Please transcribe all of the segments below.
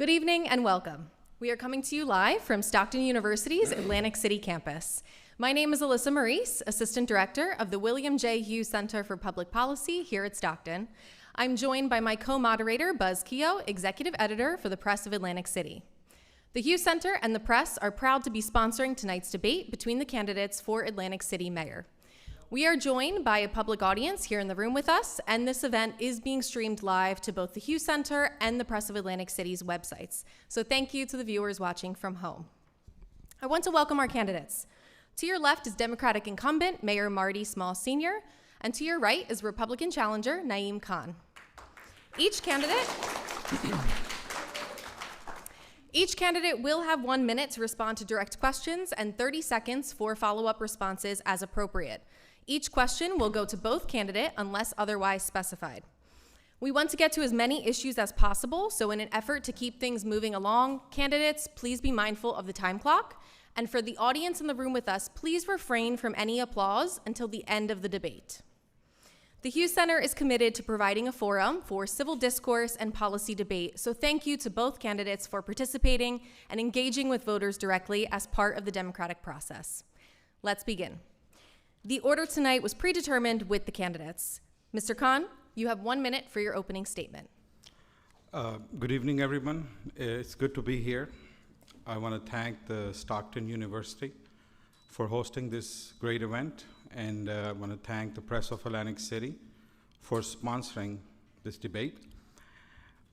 Good evening and welcome. We are coming to you live from Stockton University's Atlantic City campus. My name is Alyssa Maurice, Assistant Director of the William J. Hughes Center for Public Policy here at Stockton. I'm joined by my co-moderator, Buzz Keogh, Executive Editor for the Press of Atlantic City. The Hughes Center and the press are proud to be sponsoring tonight's debate between the candidates for Atlantic City Mayor. We are joined by a public audience here in the room with us, and this event is being streamed live to both the Hughes Center and the Press of Atlantic City's websites. So thank you to the viewers watching from home. I want to welcome our candidates. To your left is Democratic incumbent Mayor Marty Small Sr., and to your right is Republican challenger Naeem Khan. Each candidate will have 1 minute to respond to direct questions and 30 seconds for follow-up responses as appropriate. Each question will go to both candidates unless otherwise specified. We want to get to as many issues as possible, so in an effort to keep things moving along, candidates, please be mindful of the time clock. And for the audience in the room with us, please refrain from any applause until the end of the debate. The Hughes Center is committed to providing a forum for civil discourse and policy debate, so thank you to both candidates for participating and engaging with voters directly as part of the democratic process. Let's begin. The order tonight was predetermined with the candidates. Mr. Khan, you have 1 minute for your opening statement. Good evening, everyone. It's good to be here. I want to thank the Stockton University for hosting this great event, and I want to thank the Press of Atlantic City for sponsoring this debate.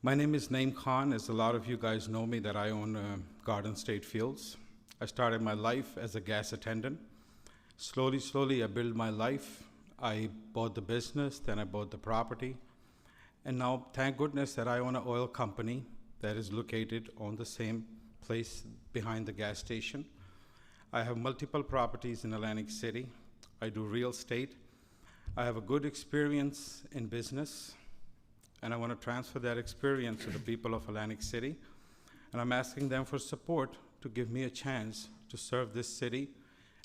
My name is Naeem Khan. As a lot of you guys know me, that I own Garden State Fields. I started my life as a gas attendant. Slowly, I built my life. I bought the business, then I bought the property. And now, thank goodness that I own an oil company that is located on the same place behind the gas station. I have multiple properties in Atlantic City. I do real estate. I have a good experience in business, and I want to transfer that experience to the people of Atlantic City. And I'm asking them for support to give me a chance to serve this city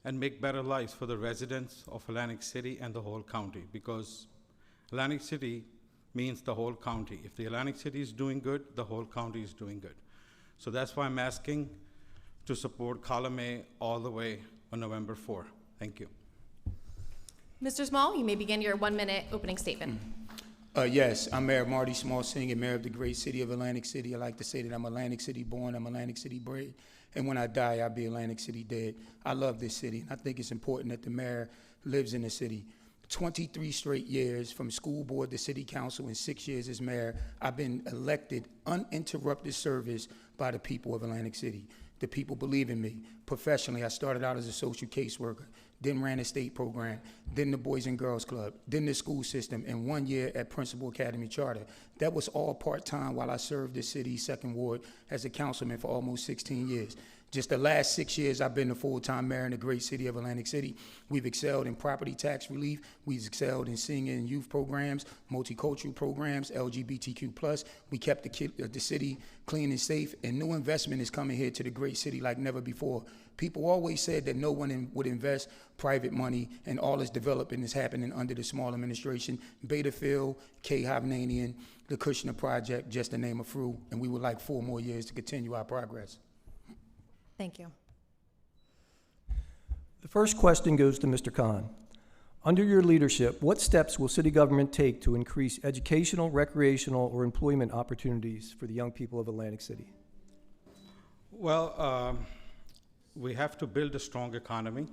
and make better lives for the residents of Atlantic City and the whole county, because Atlantic City means the whole county. If the Atlantic City is doing good, the whole county is doing good. So that's why I'm asking to support column A all the way on November 4. Thank you. Mr. Small, you may begin your 1 minute opening statement. Yes, I'm Mayor Marty Small Sr., Mayor of the great city of Atlantic City. I like to say that I'm Atlantic City born, I'm Atlantic City bred, and when I die, I'll be Atlantic City dead. I love this city, and I think it's important that the mayor lives in the city. 23 straight years from school board to city council and 6 years as mayor, I've been elected uninterrupted service by the people of Atlantic City. The people believe in me. Professionally, I started out as a social caseworker, then ran a state program, then the Boys and Girls Club, then the school system, and 1 year at Principal Academy Charter. That was all part-time while I served the city's 2nd Ward as a councilman for almost 16 years. Just the last 6 years, I've been the full-time mayor in the great city of Atlantic City. We've excelled in property tax relief. We've excelled in senior and youth programs, multicultural programs, LGBTQ+. We kept the city clean and safe, and new investment is coming here to the great city like never before. People always said that no one would invest private money, and all this development is happening under the Small administration. Betafield, K. Hovnanian, the Kushner Project, just to name a few, and we would like 4 more years to continue our progress. Thank you. The first question goes to Mr. Khan. Under your leadership, what steps will city government take to increase educational, recreational, or employment opportunities for the young people of Atlantic City? Well, we have to build a strong economy,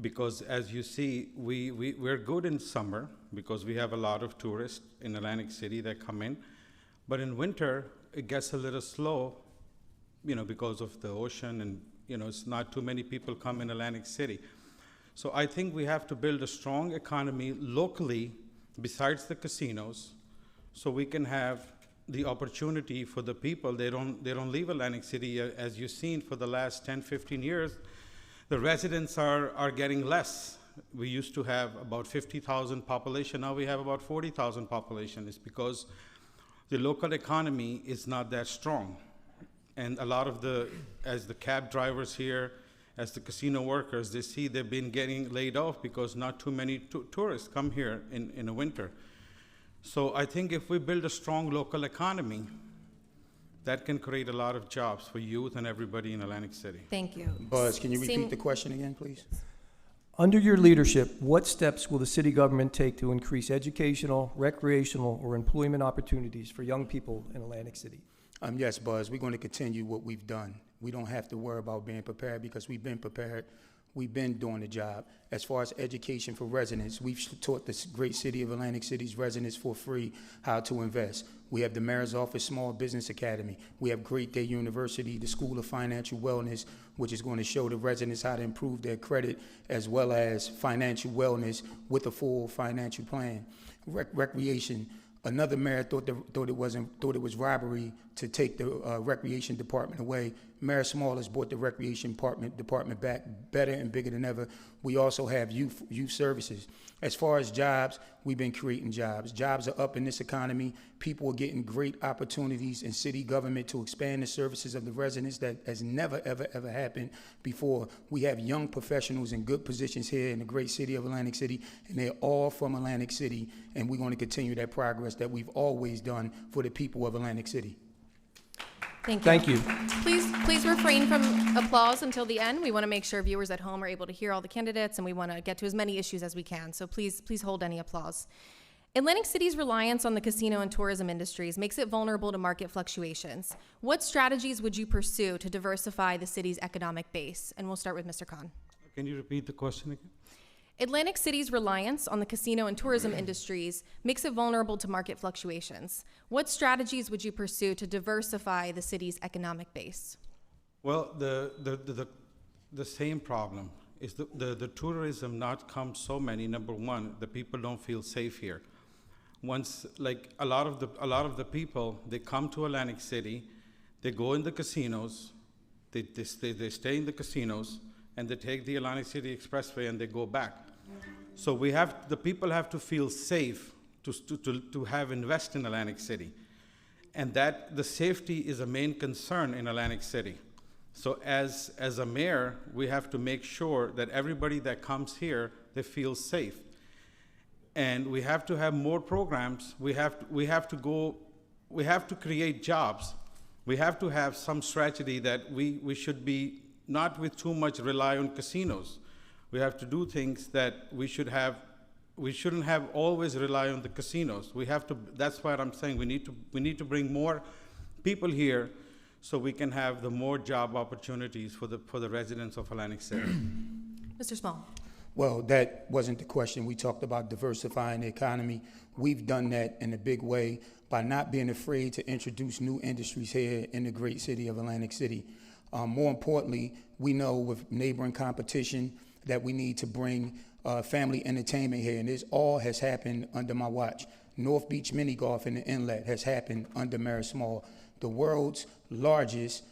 because as you see, we're good in summer because we have a lot of tourists in Atlantic City that come in. But in winter, it gets a little slow, because of the ocean, and it's not too many people come in Atlantic City. So I think we have to build a strong economy locally besides the casinos, so we can have the opportunity for the people. They don't leave Atlantic City. As you've seen for the last 10, 15 years, the residents are getting less. We used to have about 50,000 population. Now we have about 40,000 population. It's because the local economy is not that strong. And a lot of as the cab drivers here, as the casino workers, they see they've been getting laid off because not too many tourists come here in the winter. So I think if we build a strong local economy, that can create a lot of jobs for youth and everybody in Atlantic City. Thank you. Buzz, can you repeat Same- the question again, please? Under your leadership, what steps will the city government take to increase educational, recreational, or employment opportunities for young people in Atlantic City? Yes, Buzz, we're going to continue what we've done. We don't have to worry about being prepared because we've been prepared. We've been doing the job. As far as education for residents, we've taught this great city of Atlantic City's residents for free how to invest. We have the Mayor's Office Small Business Academy. We have Great Day University, the School of Financial Wellness, which is going to show the residents how to improve their credit as well as financial wellness with a full financial plan. Recreation. Another mayor thought it was robbery to take the recreation department away. Mayor Small has brought the recreation department back better and bigger than ever. We also have youth services. As far as jobs, we've been creating jobs. Jobs are up in this economy. People are getting great opportunities in city government to expand the services of the residents that has never, ever, ever happened before. We have young professionals in good positions here in the great city of Atlantic City, and they're all from Atlantic City, and we're going to continue that progress that we've always done for the people of Atlantic City. Thank you. Thank you. Please refrain from applause until the end. We want to make sure viewers at home are able to hear all the candidates, and we want to get to as many issues as we can. So please hold any applause. Atlantic City's reliance on the casino and tourism industries makes it vulnerable to market fluctuations. What strategies would you pursue to diversify the city's economic base? And we'll start with Mr. Khan. Can you repeat the question again? Atlantic City's reliance on the casino and tourism industries makes it vulnerable to market fluctuations. What strategies would you pursue to diversify the city's economic base? Well, the same problem is the tourism not come so many. Number one, the people don't feel safe here. Once, like a lot of the people, they come to Atlantic City, they go in the casinos, they stay in the casinos, and they take the Atlantic City Expressway and they go back. So the people have to feel safe to have invest in Atlantic City. And that the safety is a main concern in Atlantic City. So as a mayor, we have to make sure that everybody that comes here, they feel safe. And we have to have more programs. We have to create jobs. We have to have some strategy that we should be not with too much rely on casinos. We have to do things that we shouldn't have always rely on the casinos. That's why I'm saying we need to bring more people here so we can have the more job opportunities for the residents of Atlantic City. Mr. Small. Well, that wasn't the question. We talked about diversifying the economy. We've done that in a big way by not being afraid to introduce new industries here in the great city of Atlantic City. More importantly, we know with neighboring competition that we need to bring family entertainment here, and this all has happened under my watch. North Beach Mini Golf in the Inlet has happened under Mayor Small. The world's largest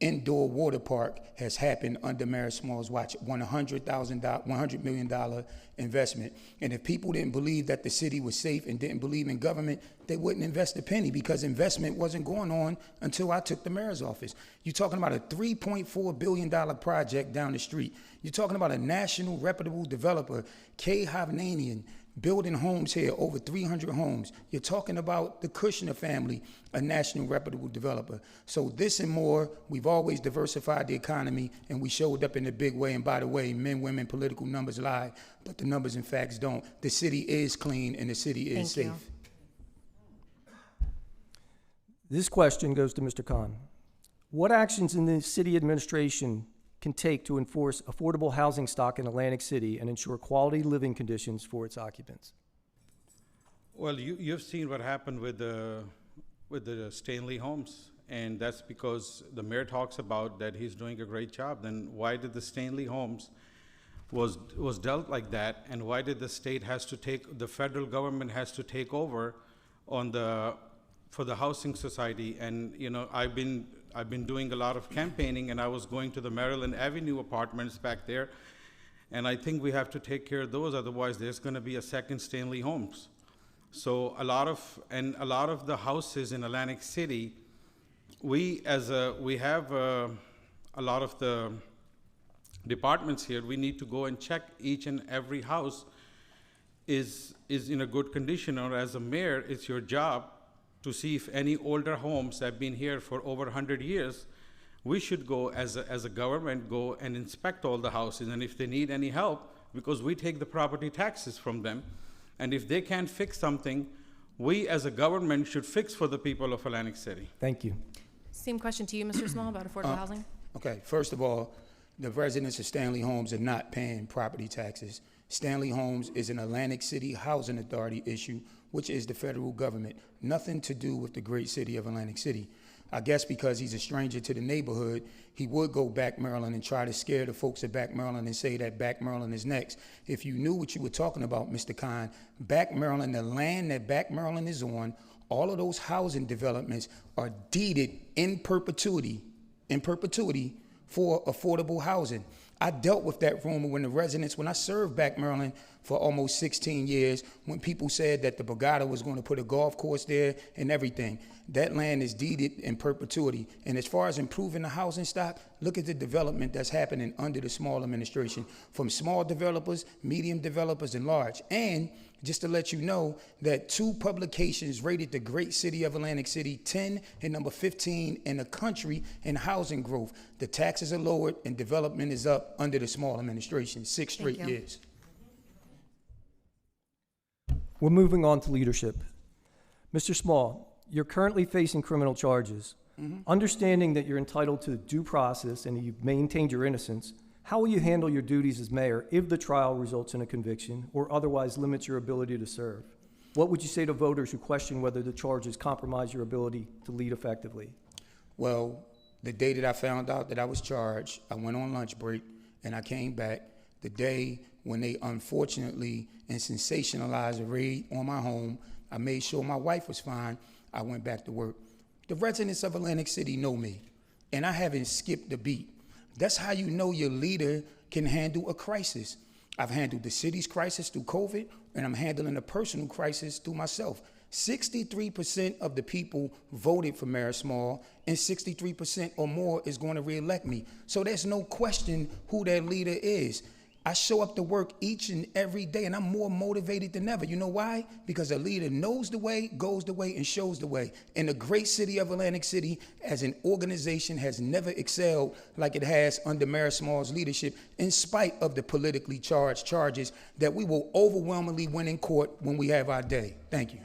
indoor water park has happened under Mayor Small's watch, $100 million investment. And if people didn't believe that the city was safe and didn't believe in government, they wouldn't invest a penny because investment wasn't going on until I took the mayor's office. You're talking about a $3.4 billion project down the street. You're talking about a national reputable developer, K. Hovnanian, building homes here, over 300 homes. You're talking about the Kushner family, a national reputable developer. So this and more, we've always diversified the economy, and we showed up in a big way. And by the way, men, women, political numbers lie, but the numbers and facts don't. The city is clean, and the city is safe. Thank you. This question goes to Mr. Khan. What actions in the city administration can take to enforce affordable housing stock in Atlantic City and ensure quality living conditions for its occupants? Well, you've seen what happened with the Stanley homes, and that's because the mayor talks about that he's doing a great job. Then why did the Stanley homes was dealt like that, and why did the federal government has to take over for the housing society? And I've been doing a lot of campaigning, and I was going to the Maryland Avenue apartments back there, and I think we have to take care of those, otherwise there's going to be a second Stanley Homes. So a lot of the houses in Atlantic City, we have a lot of the departments here. We need to go and check each and every house is in a good condition, or as a mayor, it's your job to see if any older homes that have been here for over 100 years, we should go as a government, go and inspect all the houses, and if they need any help, because we take the property taxes from them, and if they can't fix something, we as a government should fix for the people of Atlantic City. Thank you. Same question to you, Mr. Small, about affordable housing. Okay, first of all, the residents of Stanley Homes are not paying property taxes. Stanley Homes is an Atlantic City Housing Authority issue, which is the federal government. Nothing to do with the great city of Atlantic City. I guess because he's a stranger to the neighborhood, he would go back Maryland and try to scare the folks at back Maryland and say that back Maryland is next. If you knew what you were talking about, Mr. Khan, back Maryland, the land that back Maryland is on, all of those housing developments are deeded in perpetuity for affordable housing. I dealt with that rumor when I served back Maryland for almost 16 years, when people said that the Borgata was going to put a golf course there and everything. That land is deeded in perpetuity. And as far as improving the housing stock, look at the development that's happening under the small administration, from small developers, medium developers, and large. And just to let you know that 2 publications rated the great city of Atlantic City 10 and number 15 in the country in housing growth. The taxes are lowered and development is up under the small administration, 6 straight Thank you. years. We're moving on to leadership. Mr. Small, you're currently facing criminal charges. Understanding that you're entitled to due process and you've maintained your innocence, how will you handle your duties as mayor if the trial results in a conviction or otherwise limits your ability to serve? What would you say to voters who question whether the charges compromise your ability to lead effectively? Well, the day that I found out that I was charged, I went on lunch break and I came back. The day when they unfortunately and sensationalized a raid on my home, I made sure my wife was fine. I went back to work. The residents of Atlantic City know me, and I haven't skipped a beat. That's how you know your leader can handle a crisis. I've handled the city's crisis through COVID, and I'm handling a personal crisis through myself. 63% of the people voted for Mayor Small, and 63% or more is going to reelect me. So there's no question who that leader is. I show up to work each and every day, and I'm more motivated than ever. You know why? Because a leader knows the way, goes the way, and shows the way. And the great city of Atlantic City, as an organization, has never excelled like it has under Mayor Small's leadership, in spite of the politically charged charges that we will overwhelmingly win in court when we have our day. Thank you.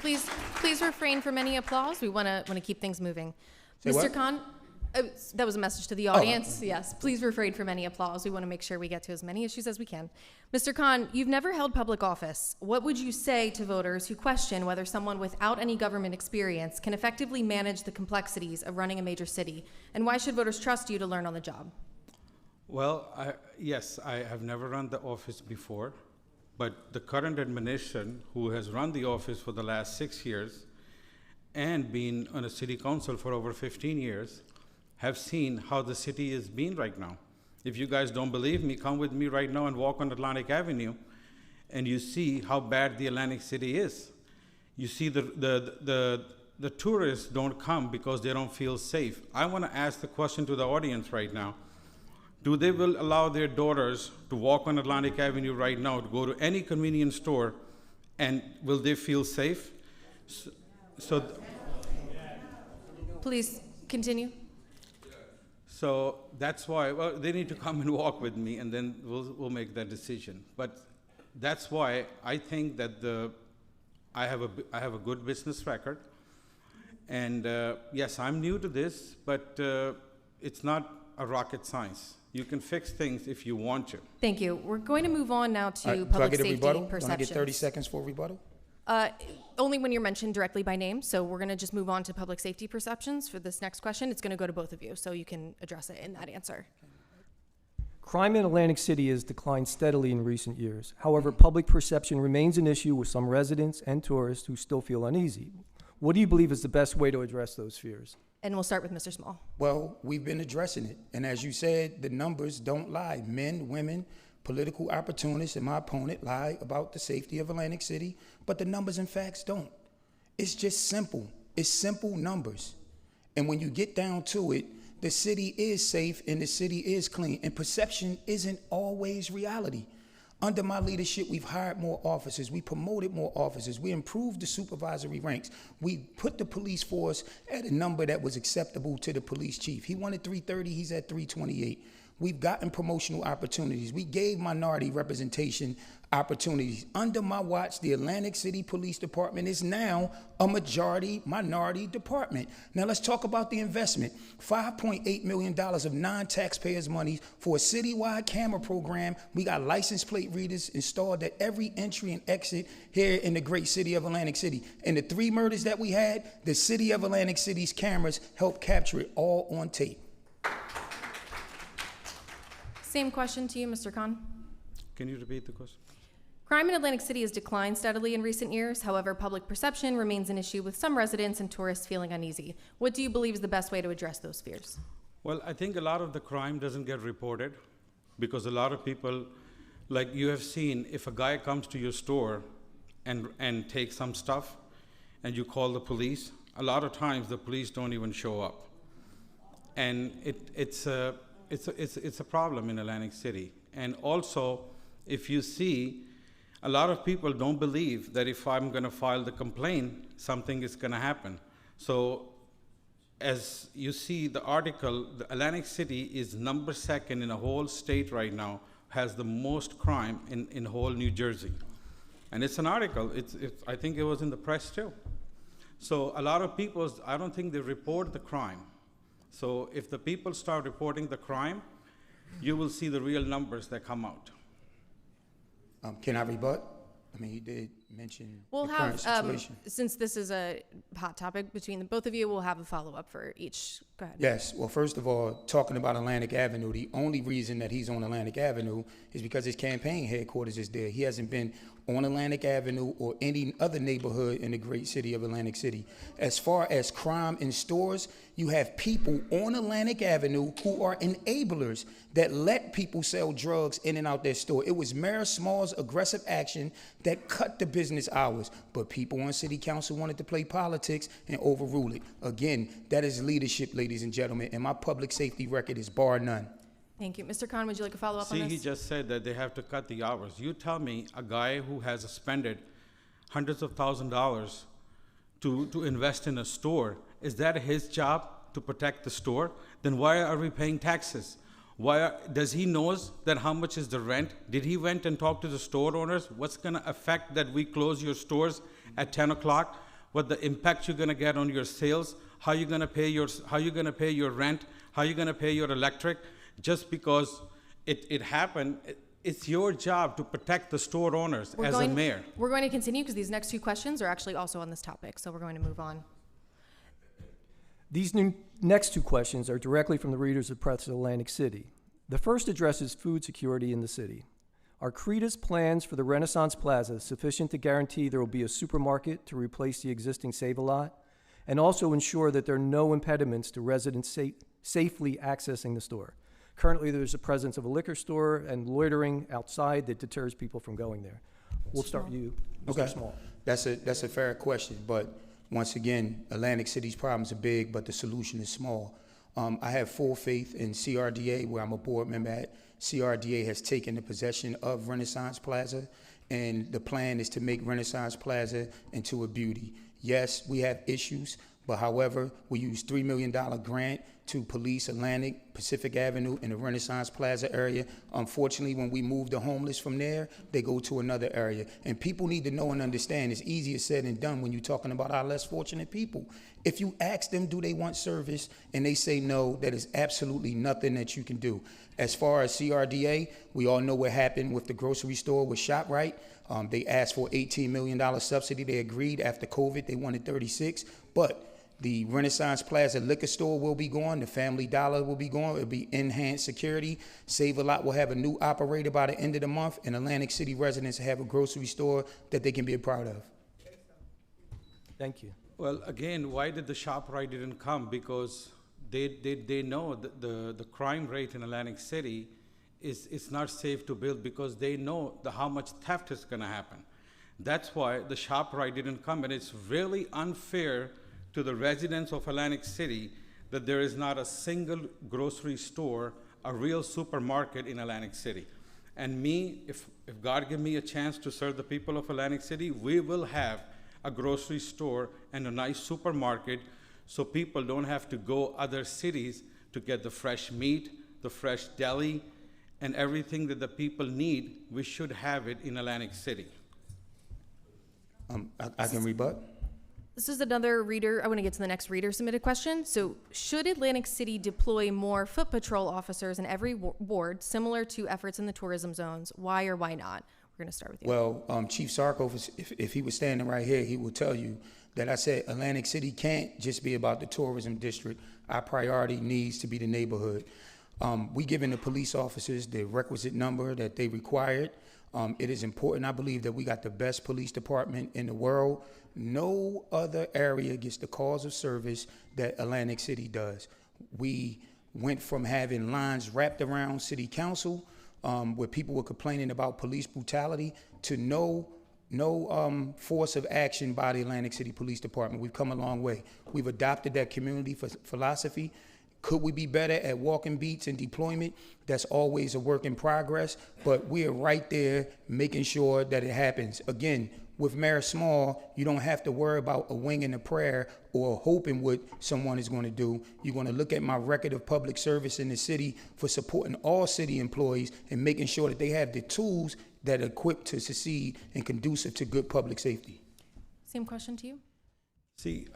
Please refrain from any applause. We want to keep things moving. Say Mr. what? Khan, that was a message to the audience. Yes, please refrain from any applause. We want to make sure we get to as many issues as we can. Mr. Khan, you've never held public office. What would you say to voters who question whether someone without any government experience can effectively manage the complexities of running a major city? And why should voters trust you to learn on the job? Well, yes, I have never run the office before, but the current administration, who has run the office for the last 6 years and been on a city council for over 15 years, have seen how the city is being right now. If you guys don't believe me, come with me right now and walk on Atlantic Avenue, and you see how bad the Atlantic City is. You see the tourists don't come because they don't feel safe. I want to ask the question to the audience right now. Do they will allow their daughters to walk on Atlantic Avenue right now, to go to any convenience store, and will they feel safe? Please continue. So that's why, well, they need to come and walk with me, and then we'll make that decision. But that's why I think that I have a good business record, and yes, I'm new to this, but it's not a rocket science. You can fix things if you want to. Thank you. We're going to move on now to Do I public get a safety rebuttal? Don't I perceptions. get 30 seconds for a rebuttal? Only when you're mentioned directly by name. So we're going to just move on to public safety perceptions for this next question. It's going to go to both of you, so you can address it in that answer. Crime in Atlantic City has declined steadily in recent years. However, public perception remains an issue with some residents and tourists who still feel uneasy. What do you believe is the best way to address those fears? And we'll start with Mr. Small. Well, we've been addressing it. And as you said, the numbers don't lie. Men, women, political opportunists, and my opponent lie about the safety of Atlantic City, but the numbers and facts don't. It's just simple. It's simple numbers. And when you get down to it, the city is safe and the city is clean. And perception isn't always reality. Under my leadership, we've hired more officers. We promoted more officers. We improved the supervisory ranks. We put the police force at a number that was acceptable to the police chief. He wanted 330, he's at 328. We've gotten promotional opportunities. We gave minority representation opportunities. Under my watch, the Atlantic City Police Department is now a majority minority department. Now let's talk about the investment. $5.8 million of non-taxpayers' money for a citywide camera program. We got license plate readers installed at every entry and exit here in the great city of Atlantic City. And the 3 murders that we had, the city of Atlantic City's cameras helped capture it all on tape. Same question to you, Mr. Khan. Can you repeat the question? Crime in Atlantic City has declined steadily in recent years. However, public perception remains an issue with some residents and tourists feeling uneasy. What do you believe is the best way to address those fears? Well, I think a lot of the crime doesn't get reported because a lot of people, like you have seen, if a guy comes to your store and takes some stuff and you call the police, a lot of times the police don't even show up. And it's a problem in Atlantic City. And also, if you see, a lot of people don't believe that if I'm going to file the complaint, something is going to happen. So as you see the article, the Atlantic City is number 2nd in a whole state right now, has the most crime in whole New Jersey. And it's an article. I think it was in the press too. So a lot of people, I don't think they report the crime. So if the people start reporting the crime, you will see the real numbers that come out. Can I rebut? I mean, he did mention We'll the current have, situation. since this is a hot topic between the both of you, we'll have a follow-up for each. Go ahead. Yes. Well, first of all, talking about Atlantic Avenue, the only reason that he's on Atlantic Avenue is because his campaign headquarters is there. He hasn't been on Atlantic Avenue or any other neighborhood in the great city of Atlantic City. As far as crime in stores, you have people on Atlantic Avenue who are enablers that let people sell drugs in and out their store. It was Mayor Small's aggressive action that cut the business hours, but people on city council wanted to play politics and overrule it. Again, that is leadership, ladies and gentlemen, and my public safety record is bar none. Thank you. Mr. Khan, would you like a follow-up on See, this? he just said that they have to cut the hours. You tell me a guy who has expended hundreds of $1,000s to invest in a store, is that his job to protect the store? Then why are we paying taxes? Does he knows that how much is the rent? Did he went and talk to the store owners? What's gonna affect that we close your stores at 10 o'clock? What the impact you're gonna get on your sales? How you gonna pay your rent? How you gonna pay your electric? Just because it happened, it's your job to protect the store owners as a mayor. We're going to continue because these next 2 questions are actually also on this topic, so we're going to move on. These next 2 questions are directly from the readers of Press of Atlantic City. The first addresses food security in the city. Are CREDA's plans for the Renaissance Plaza sufficient to guarantee there will be a supermarket to replace the existing Save-A-Lot, and also ensure that there are no impediments to residents safely accessing the store? Currently, there's a presence of a liquor store and loitering outside that deters people from going there. We'll start with you, Mr. Okay. Small. That's a fair question, but once again, Atlantic City's problems are big, but the solution is small. I have full faith in CRDA, where I'm a board member at. CRDA has taken the possession of Renaissance Plaza, and the plan is to make Renaissance Plaza into a beauty. Yes, we have issues, but however, we use $3 million grant to police Atlantic, Pacific Avenue, and the Renaissance Plaza area. Unfortunately, when we move the homeless from there, they go to another area. And people need to know and understand it's easier said than done when you're talking about our less fortunate people. If you ask them, do they want service, and they say no, that is absolutely nothing that you can do. As far as CRDA, we all know what happened with the grocery store with ShopRite. They asked for $18 million subsidy. They agreed. After COVID, they wanted 36, but the Renaissance Plaza liquor store will be gone. The Family Dollar will be gone. It'll be enhanced security. Save-A-Lot will have a new operator by the end of the month, and Atlantic City residents have a grocery store that they can be proud of. Thank you. Well, again, why did the ShopRite didn't come? Because they know that the crime rate in Atlantic City is not safe to build, because they know how much theft is going to happen. That's why the ShopRite didn't come, and it's really unfair to the residents of Atlantic City that there is not a single grocery store, a real supermarket in Atlantic City. And me, if God give me a chance to serve the people of Atlantic City, we will have a grocery store and a nice supermarket so people don't have to go other cities to get the fresh meat, the fresh deli, and everything that the people need. We should have it in Atlantic City. I can rebut. This is another reader. I want to get to the next reader submitted question. So, should Atlantic City deploy more foot patrol officers in every ward, similar to efforts in the tourism zones? Why or why not? We're going to start with you. Well, Chief Sarko, if he was standing right here, he would tell you that I said Atlantic City can't just be about the tourism district. Our priority needs to be the neighborhood. We giving the police officers the requisite number that they required. It is important, I believe, that we got the best police department in the world. No other area gets the calls of service that Atlantic City does. We went from having lines wrapped around city council, where people were complaining about police brutality, to no force of action by the Atlantic City Police Department. We've come a long way. We've adopted that community philosophy. Could we be better at walking beats and deployment? That's always a work in progress, but we are right there making sure that it happens. Again, with Mayor Small, you don't have to worry about a wing and a prayer or hoping what someone is going to do. You're going to look at my record of public service in the city for supporting all city employees and making sure that they have the tools that are equipped to succeed and conducive to good public safety. Same question to you. See,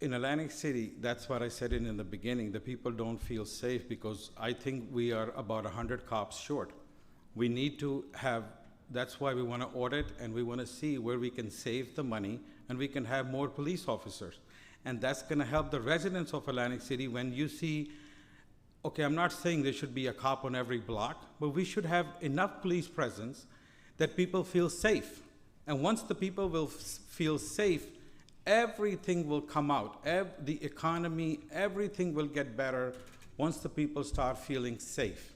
in Atlantic City, that's what I said in the beginning, the people don't feel safe because I think we are about 100 cops short. We need to have, that's why we want to audit and we want to see where we can save the money and we can have more police officers. And that's going to help the residents of Atlantic City when you see, okay, I'm not saying there should be a cop on every block, but we should have enough police presence that people feel safe. And once the people will feel safe, everything will come out. The economy, everything will get better once the people start feeling safe.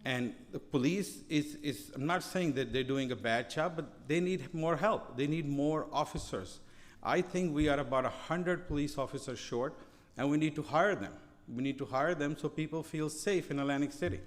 And the police is, I'm not saying that they're doing a bad job, but they need more help. They need more officers. I think we are about 100 police officers short, and we need to hire them. We need to hire them so people feel safe in Atlantic City.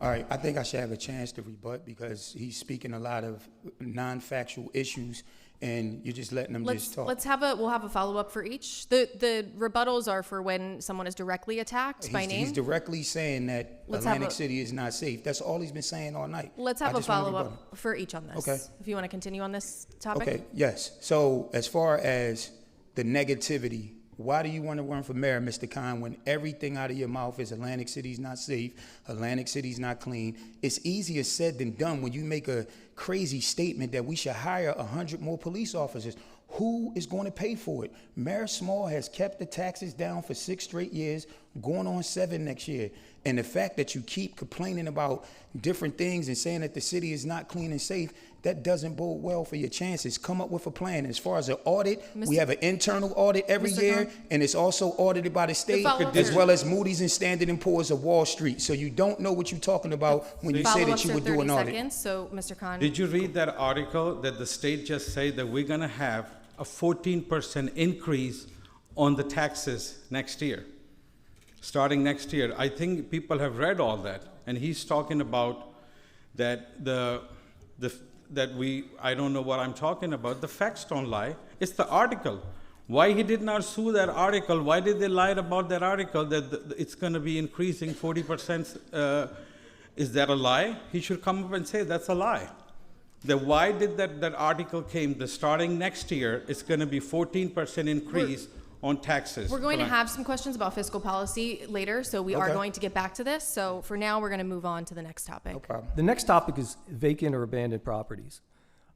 All right, I think I should have a chance to rebut because he's speaking a lot of non-factual issues, and you're just letting them just talk. We'll have a follow-up for each. The rebuttals are for when someone is directly attacked by name. He's directly saying that Atlantic City is not safe. That's all he's been saying all night. Let's have a follow-up for each on this. Okay. If you want to continue on this topic. Okay, yes. So as far as the negativity, why do you want to run for mayor, Mr. Khan, when everything out of your mouth is Atlantic City's not safe, Atlantic City's not clean? It's easier said than done when you make a crazy statement that we should hire 100 more police officers. Who is going to pay for it? Mayor Small has kept the taxes down for 6 straight years, going on 7 next year. And the fact that you keep complaining about different things and saying that the city is not clean and safe, that doesn't bode well for your chances. Come up with a plan. As far as an audit, we have an internal audit every year, and it's also audited by the state, as well as Moody's and Standard & Poor's of Wall Street. So you don't know what you're talking about when you say that you would do an audit. Seconds. So, Mr. Khan. Did you read that article that the state just said that we're going to have a 14% increase on the taxes next year, starting next year? I think people have read all that, and he's talking about that I don't know what I'm talking about. The facts don't lie. It's the article. Why he did not sue that article? Why did they lie about that article that it's going to be increasing 40%? Is that a lie? He should come up and say that's a lie. Why did that article came? The starting next year, it's going to be 14% increase on taxes. We're going to have some questions about fiscal policy later, so we are going to get back to this. So for now, we're going to move on to the next topic. No problem. The next topic is vacant or abandoned properties.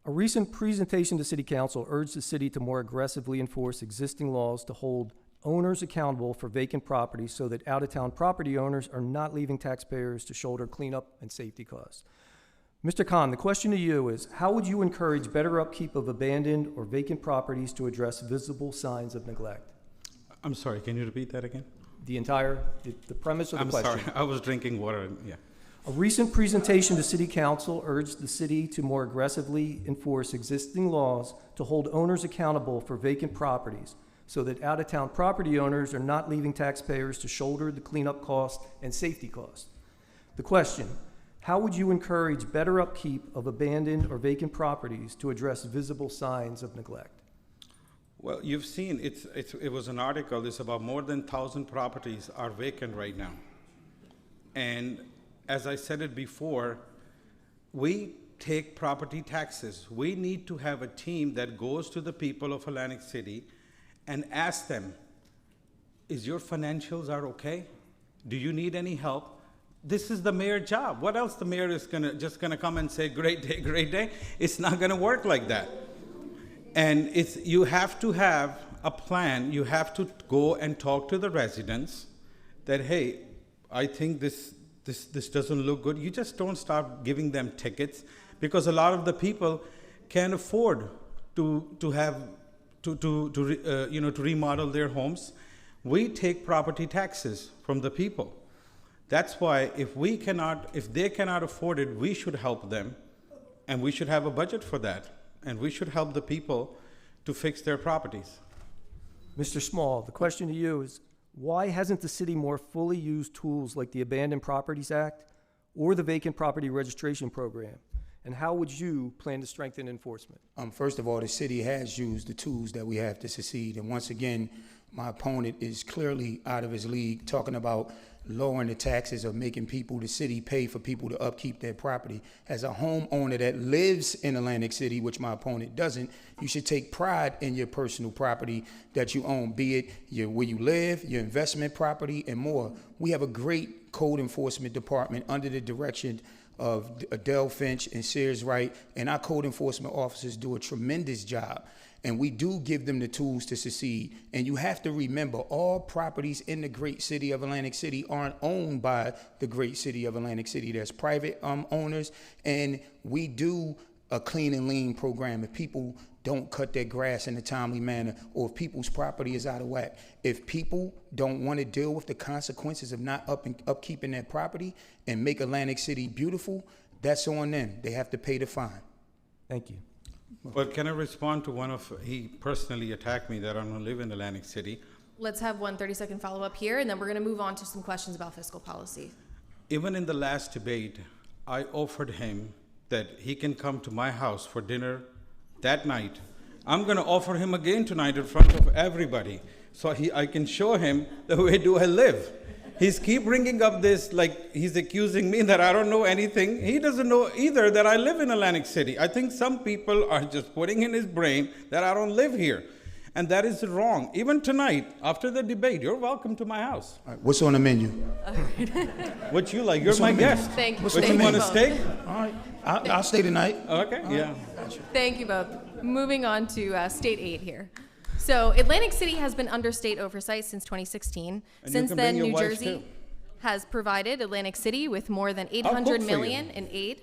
A recent presentation to City Council urged the city to more aggressively enforce existing laws to hold owners accountable for vacant properties so that out-of-town property owners are not leaving taxpayers to shoulder cleanup and safety costs. Mr. Khan, the question to you is, how would you encourage better upkeep of abandoned or vacant properties to address visible signs of neglect? I'm sorry, can you repeat that again? The premise of the question. I'm sorry, I was drinking water, yeah. A recent presentation to City Council urged the city to more aggressively enforce existing laws to hold owners accountable for vacant properties so that out-of-town property owners are not leaving taxpayers to shoulder the cleanup costs and safety costs. The question, How would you encourage better upkeep of abandoned or vacant properties to address visible signs of neglect? Well, you've seen, it was an article, it's about more than 1,000 properties are vacant right now. And as I said it before, we take property taxes. We need to have a team that goes to the people of Atlantic City and asks them, is your financials are okay? Do you need any help? This is the mayor's job. What else the mayor is just gonna come and say, great day, great day? It's not gonna work like that. And you have to have a plan. You have to go and talk to the residents that, hey, I think this doesn't look good. You just don't start giving them tickets, because a lot of the people can't afford to remodel their homes. We take property taxes from the people. That's why if they cannot afford it, we should help them, and we should have a budget for that, and we should help the people to fix their properties. Mr. Small, the question to you is, why hasn't the city more fully used tools like the Abandoned Properties Act or the Vacant Property Registration Program? And how would you plan to strengthen enforcement? First of all, the city has used the tools that we have to succeed. And once again, my opponent is clearly out of his league, talking about lowering the taxes or making the city pay for people to upkeep their property. As a homeowner that lives in Atlantic City, which my opponent doesn't, you should take pride in your personal property that you own, be it where you live, your investment property, and more. We have a great code enforcement department under the direction of Adele Finch and Sears Wright, and our code enforcement officers do a tremendous job. And we do give them the tools to succeed. And you have to remember, all properties in the great city of Atlantic City aren't owned by the great city of Atlantic City. There's private owners, and we do a clean and lean program. If people don't cut their grass in a timely manner, or if people's property is out of whack, if people don't want to deal with the consequences of not upkeeping their property and make Atlantic City beautiful, that's on them. They have to pay the fine. Thank you. But can I respond to he personally attacked me that I don't live in Atlantic City. Let's have one 30-second follow-up here, and then we're going to move on to some questions about fiscal policy. Even in the last debate, I offered him that he can come to my house for dinner that night. I'm going to offer him again tonight in front of everybody, so I can show him the way do I live. He's keep bringing up this, like he's accusing me that I don't know anything. He doesn't know either that I live in Atlantic City. I think some people are just putting in his brain that I don't live here. And that is wrong. Even tonight, after the debate, you're welcome to my house. All right, what's on the menu? What you like? You're my guest. Thank you. What you want, a steak? All right, I'll stay tonight. Okay, yeah. Thank you both. Moving on to State Aid here. So Atlantic City has been under state oversight since 2016. And Since you can then, bring your New wife, Jersey too. has provided Atlantic City with more than cook $800 for million you. in aid.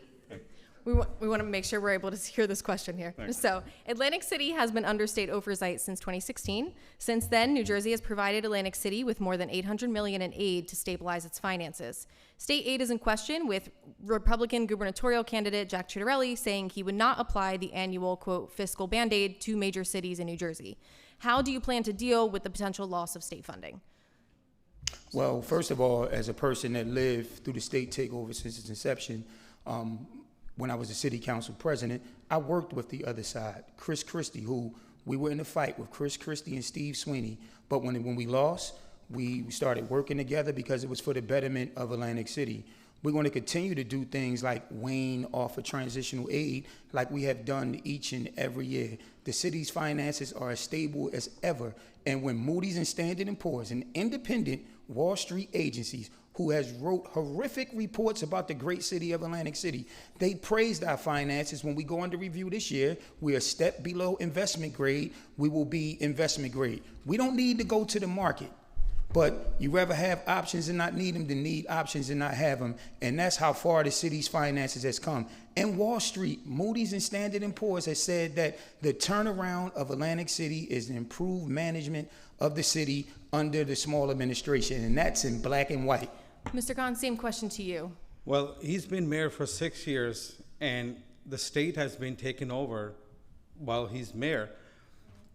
We want to make sure we're able to hear this question here. Thanks. So Atlantic City has been under state oversight since 2016. Since then, New Jersey has provided Atlantic City with more than $800 million in aid to stabilize its finances. State aid is in question, with Republican gubernatorial candidate Jack Ciattarelli saying he would not apply the annual, quote, fiscal Band-Aid to major cities in New Jersey. How do you plan to deal with the potential loss of state funding? Well, first of all, as a person that lived through the state takeover since its inception, when I was a city council president, I worked with the other side, Chris Christie, who we were in a fight with Chris Christie and Steve Sweeney. But when we lost, we started working together because it was for the betterment of Atlantic City. We're going to continue to do things like wane off of transitional aid like we have done each and every year. The city's finances are as stable as ever. And when Moody's and Standard & Poor's, an independent Wall Street agencies who has wrote horrific reports about the great city of Atlantic City, they praised our finances. When we go under review this year, we're a step below investment grade. We will be investment grade. We don't need to go to the market. But you rather have options and not need them than need options and not have them. And that's how far the city's finances has come. And Wall Street, Moody's and Standard & Poor's has said that the turnaround of Atlantic City is the improved management of the city under the small administration. And that's in black and white. Mr. Khan, same question to you. Well, he's been mayor for 6 years, and the state has been taken over while he's mayor.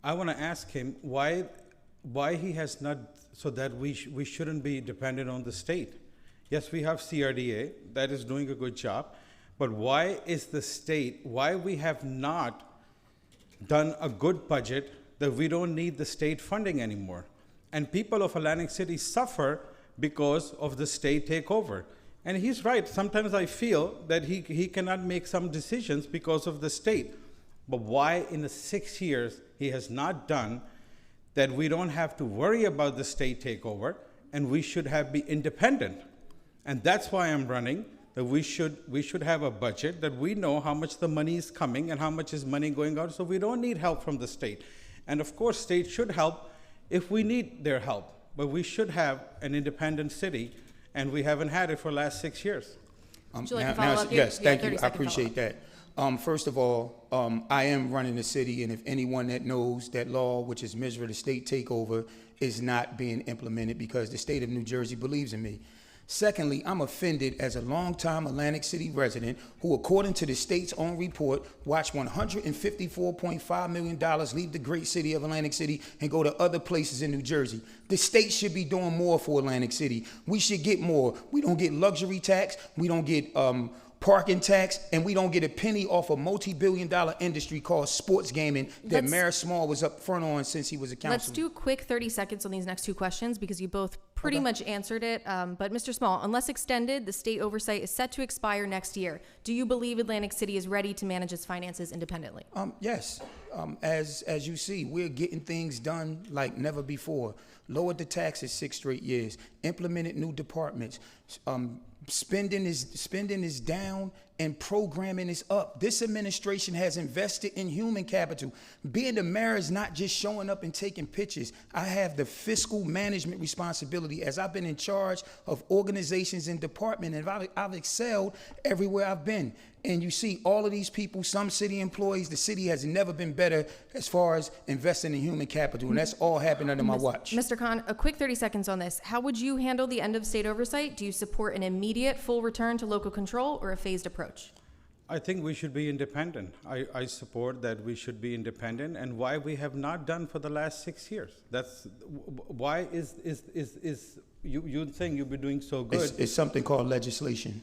I want to ask him why he has not, so that we shouldn't be dependent on the state. Yes, we have CRDA that is doing a good job, but why is the state, why we have not done a good budget that we don't need the state funding anymore? And people of Atlantic City suffer because of the state takeover. And he's right, sometimes I feel that he cannot make some decisions because of the state. But why in the 6 years he has not done that we don't have to worry about the state takeover and we should be independent? And that's why I'm running, that we should have a budget that we know how much the money is coming and how much is money going out, so we don't need help from the state. And of course, state should help if we need their help, but we should have an independent city, and we haven't had it for the last 6 years. Would you like to follow up? Yes, thank you. I 30-second appreciate that. First of all, I am running the city, and if anyone that knows that law, which is measure the state takeover, is not being implemented because the state of New Jersey believes in me. Secondly, I'm offended as a longtime Atlantic City resident who, according to the state's own report, watched $154.5 million leave the great city of Atlantic City and go to other places in New Jersey. The state should be doing more for Atlantic City. We should get more. We don't get luxury tax. We don't get parking tax, and we don't get a penny off a multi-billion-dollar industry called sports gaming that Mayor Small was up front on since he was a councilman. Let's do a quick 30 seconds on these next two questions because you both pretty much answered it. But Mr. Small, unless extended, the state oversight is set to expire next year. Do you believe Atlantic City is ready to manage its finances independently? Yes. As you see, we're getting things done like never before. Lowered the taxes 6 straight years. Implemented new departments. Spending is down and programming is up. This administration has invested in human capital. Being the mayor is not just showing up and taking pictures. I have the fiscal management responsibility as I've been in charge of organizations and departments, and I've excelled everywhere I've been. And you see all of these people, some city employees, the city has never been better as far as investing in human capital, and that's all happened under my watch. Mr. Khan, a quick 30 seconds on this. How would you handle the end of state oversight? Do you support an immediate full return to local control or a phased approach? I think we should be independent. I support that we should be independent, and why we have not done for the last 6 years. That's why is you think you'll be doing so good? It's something called legislation.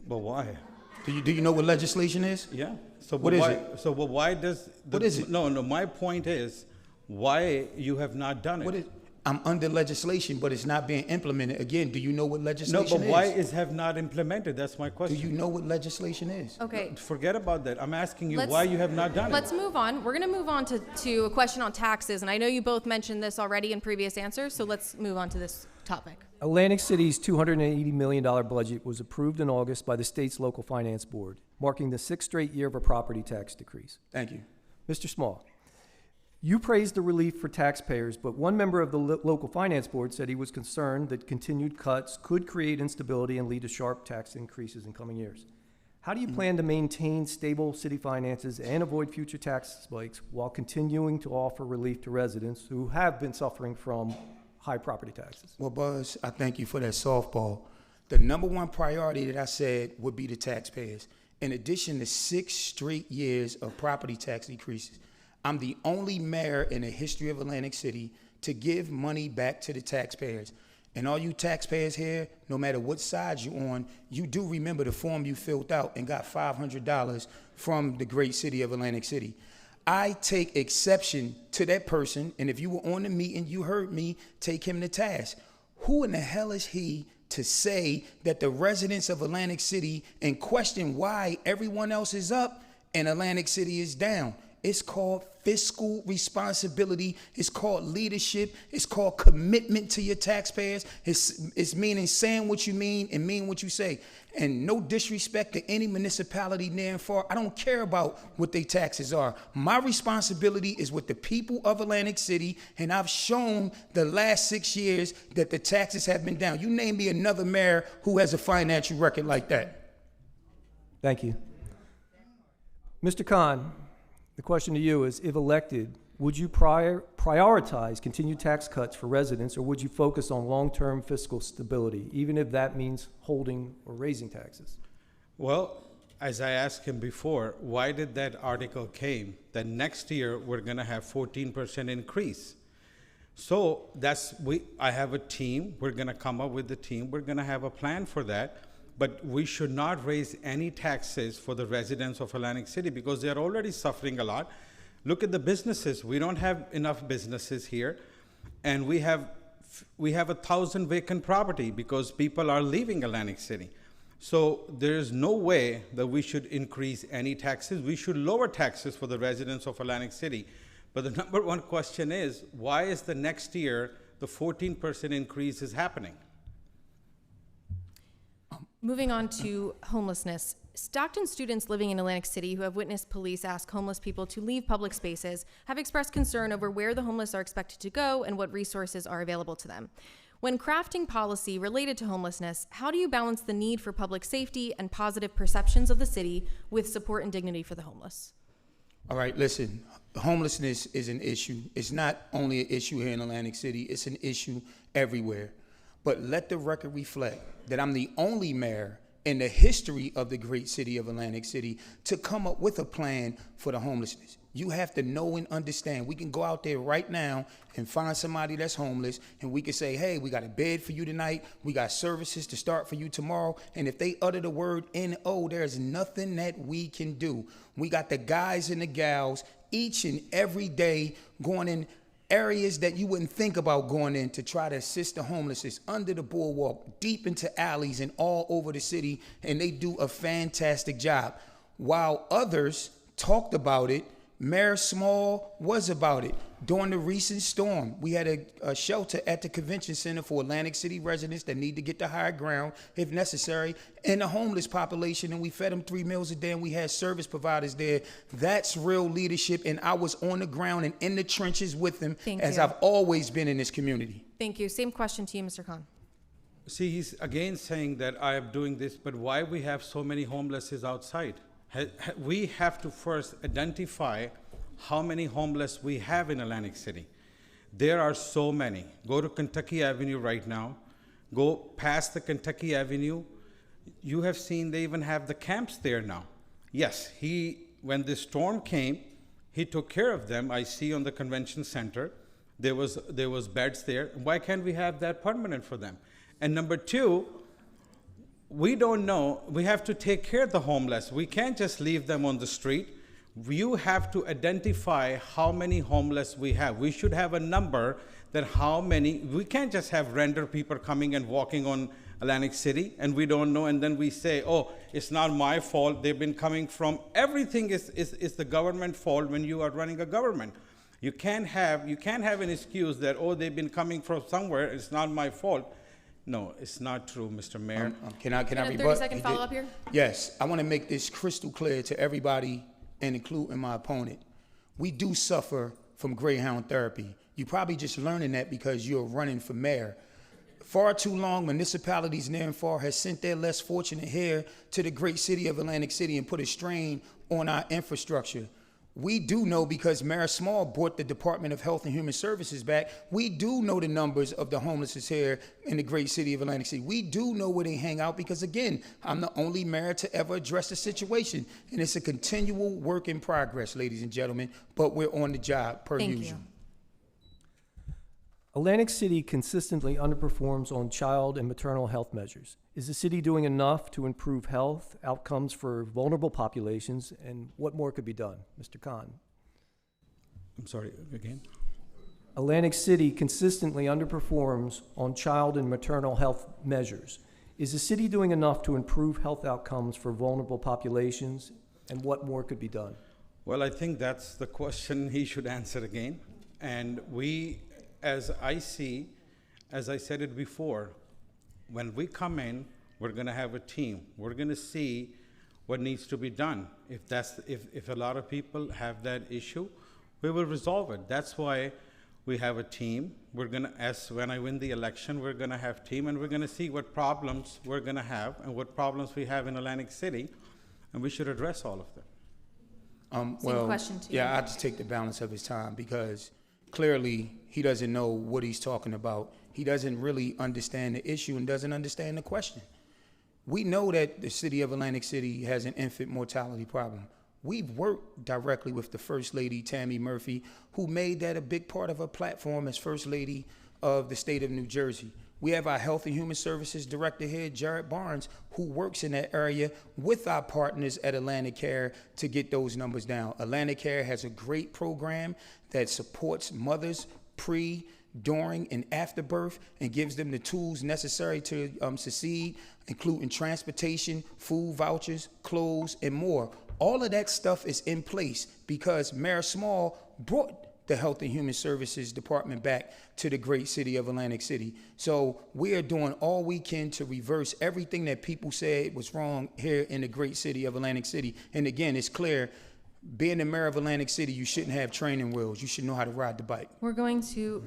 But why? Do you know what legislation is? Yeah. So what is why, it? So why does what is it? No. My point is why you have not done it. What is? I'm under legislation, but it's not being implemented. Again, do you know what legislation is? No, but why is have not implemented? That's my question. Do you know what legislation is? Okay. Forget about that. I'm asking you why you have not done Let's it. move on. We're going to move on to a question on taxes, and I know you both mentioned this already in previous answers, so let's move on to this topic. Atlantic City's $280 million budget was approved in August by the state's local finance board, marking the 6th straight year of a property tax decrease. Thank you. Mr. Small, you praised the relief for taxpayers, but one member of the local finance board said he was concerned that continued cuts could create instability and lead to sharp tax increases in coming years. How do you plan to maintain stable city finances and avoid future tax spikes while continuing to offer relief to residents who have been suffering from high property taxes? Well, Buzz, I thank you for that softball. The number one priority that I said would be the taxpayers. In addition to 6 straight years of property tax decreases, I'm the only mayor in the history of Atlantic City to give money back to the taxpayers. And all you taxpayers here, no matter what side you're on, you do remember the form you filled out and got $500 from the great city of Atlantic City. I take exception to that person, and if you were on the meeting, you heard me take him to task. Who in the hell is he to say that the residents of Atlantic City and question why everyone else is up and Atlantic City is down? It's called fiscal responsibility. It's called leadership. It's called commitment to your taxpayers. It's meaning saying what you mean and mean what you say. And no disrespect to any municipality near and far. I don't care about what their taxes are. My responsibility is with the people of Atlantic City, and I've shown the last 6 years that the taxes have been down. You name me another mayor who has a financial record like that. Thank you. Mr. Khan, the question to you is, if elected, would you prioritize continued tax cuts for residents, or would you focus on long-term fiscal stability, even if that means holding or raising taxes? Well, as I asked him before, why did that article came that next year we're going to have 14% increase? So I have a team. We're going to come up with the team. We're going to have a plan for that. But we should not raise any taxes for the residents of Atlantic City because they're already suffering a lot. Look at the businesses. We don't have enough businesses here. And we have 1,000 vacant property because people are leaving Atlantic City. So there is no way that we should increase any taxes. We should lower taxes for the residents of Atlantic City. But the number one question is, why is the next year the 14% increase is happening? Moving on to homelessness. Stockton students living in Atlantic City who have witnessed police ask homeless people to leave public spaces have expressed concern over where the homeless are expected to go and what resources are available to them. When crafting policy related to homelessness, how do you balance the need for public safety and positive perceptions of the city with support and dignity for the homeless? All right, listen, homelessness is an issue. It's not only an issue here in Atlantic City, it's an issue everywhere. But let the record reflect that I'm the only mayor in the history of the great city of Atlantic City to come up with a plan for the homelessness. You have to know and understand. We can go out there right now and find somebody that's homeless, and we can say, hey, we got a bed for you tonight. We got services to start for you tomorrow. And if they utter the word N-O, there's nothing that we can do. We got the guys and the gals each and every day going in areas that you wouldn't think about going in to try to assist the homeless. It's under the boardwalk, deep into alleys and all over the city, and they do a fantastic job. While others talked about it, Mayor Small was about it. During the recent storm, we had a shelter at the convention center for Atlantic City residents that need to get to higher ground if necessary, and the homeless population, and we fed them 3 meals a day, and we had service providers there. That's real leadership, and I was on the ground and in the trenches with them, as I've always been in this community. Thank you. Same question to you, Mr. Khan. See, he's again saying that I am doing this, but why we have so many homeless outside? We have to first identify how many homeless we have in Atlantic City. There are so many. Go to Kentucky Avenue right now. Go past the Kentucky Avenue. You have seen they even have the camps there now. Yes, when the storm came, he took care of them. I see on the convention center, there was beds there. Why can't we have that permanent for them? And number two, we don't know. We have to take care of the homeless. We can't just leave them on the street. You have to identify how many homeless we have. We should have a number that how many. We can't just have renter people coming and walking on Atlantic City and we don't know, and then we say, oh, it's not my fault. They've been coming from. Everything is the government fault when you are running a government. You can't have an excuse that, oh, they've been coming from somewhere. It's not my fault. No, it's not true, Mr. Mayor. Can I rebut? 30-second follow-up here? Yes, I want to make this crystal clear to everybody, and including my opponent. We do suffer from Greyhound therapy. You're probably just learning that because you're running for mayor. Far too long, municipalities near and far has sent their less fortunate here to the great city of Atlantic City and put a strain on our infrastructure. We do know, because Mayor Small brought the Department of Health and Human Services back, we do know the numbers of the homeless here in the great city of Atlantic City. We do know where they hang out because, again, I'm the only mayor to ever address the situation. And it's a continual work in progress, ladies and gentlemen, but we're on the job per usual. Thank you. Atlantic City consistently underperforms on child and maternal health measures. Is the city doing enough to improve health outcomes for vulnerable populations, and what more could be done? Mr. Khan. I'm sorry, again? Atlantic City consistently underperforms on child and maternal health measures. Is the city doing enough to improve health outcomes for vulnerable populations, and what more could be done? Well, I think that's the question he should answer again. And we, as I said it before, when we come in, we're going to have a team. We're going to see what needs to be done. If a lot of people have that issue, we will resolve it. That's why we have a team. We're going to, as when I win the election, we're going to have team, and we're going to see what problems we're going to have and what problems we have in Atlantic City, and we should address all of them. Same question to you. Yeah, I just take the balance of his time because clearly he doesn't know what he's talking about. He doesn't really understand the issue and doesn't understand the question. We know that the city of Atlantic City has an infant mortality problem. We've worked directly with the First Lady, Tammy Murphy, who made that a big part of her platform as First Lady of the state of New Jersey. We have our Health and Human Services Director here, Jared Barnes, who works in that area with our partners at Atlantic Care to get those numbers down. Atlantic Care has a great program that supports mothers pre, during, and after birth and gives them the tools necessary to succeed, including transportation, food vouchers, clothes, and more. All of that stuff is in place because Mayor Small brought the Health and Human Services Department back to the great city of Atlantic City. So we are doing all we can to reverse everything that people said was wrong here in the great city of Atlantic City. And again, it's clear, being the mayor of Atlantic City, you shouldn't have training wheels. You should know how to ride the bike. We're going to,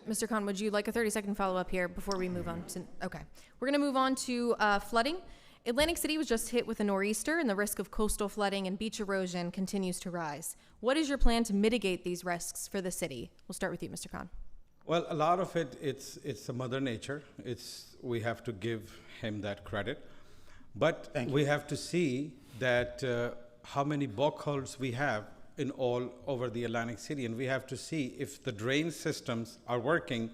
Mr. Khan, would you like a 30-second follow-up here before we move on to, okay. We're going to move on to flooding. Atlantic City was just hit with a nor'easter, and the risk of coastal flooding and beach erosion continues to rise. What is your plan to mitigate these risks for the city? We'll start with you, Mr. Khan. Well, a lot of it, it's a Mother Nature. We have to give him that credit. But we have to see that how many bulk holes we have in all over the Atlantic City, and we have to see if the drain systems are working.